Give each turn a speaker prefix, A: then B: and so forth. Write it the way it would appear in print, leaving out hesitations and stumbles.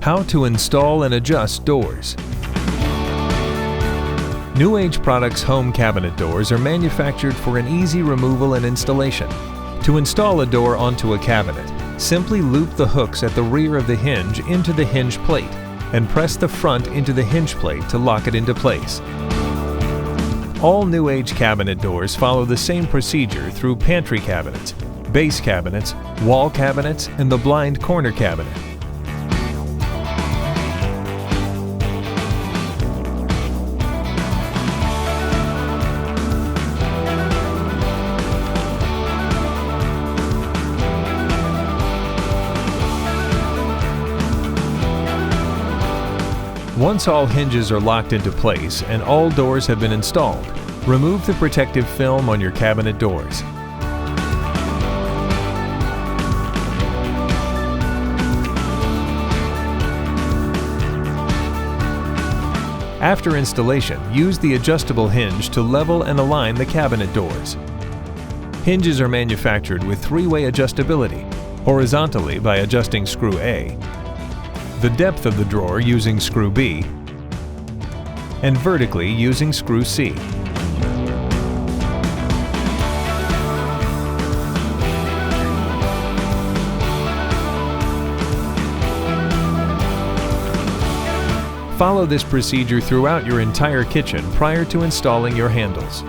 A: How to install and adjust doors. New Age Products home cabinet doors are manufactured for an easy removal and installation. To install a door onto a cabinet, simply loop the hooks at the rear of the hinge into the hinge plate and press the front into the hinge plate to lock it into place. All New Age cabinet doors follow the same procedure through pantry cabinets, base cabinets, wall cabinets, and the blind corner cabinet. Once all hinges are locked into place and all doors have been installed, remove the protective film on your cabinet doors. After installation, use the adjustable hinge to level and align the cabinet doors. Hinges are manufactured with three-way adjustability, horizontally by adjusting screw A, the depth of the drawer using screw B, and vertically using screw C. Follow this procedure throughout your entire kitchen prior to installing your handles.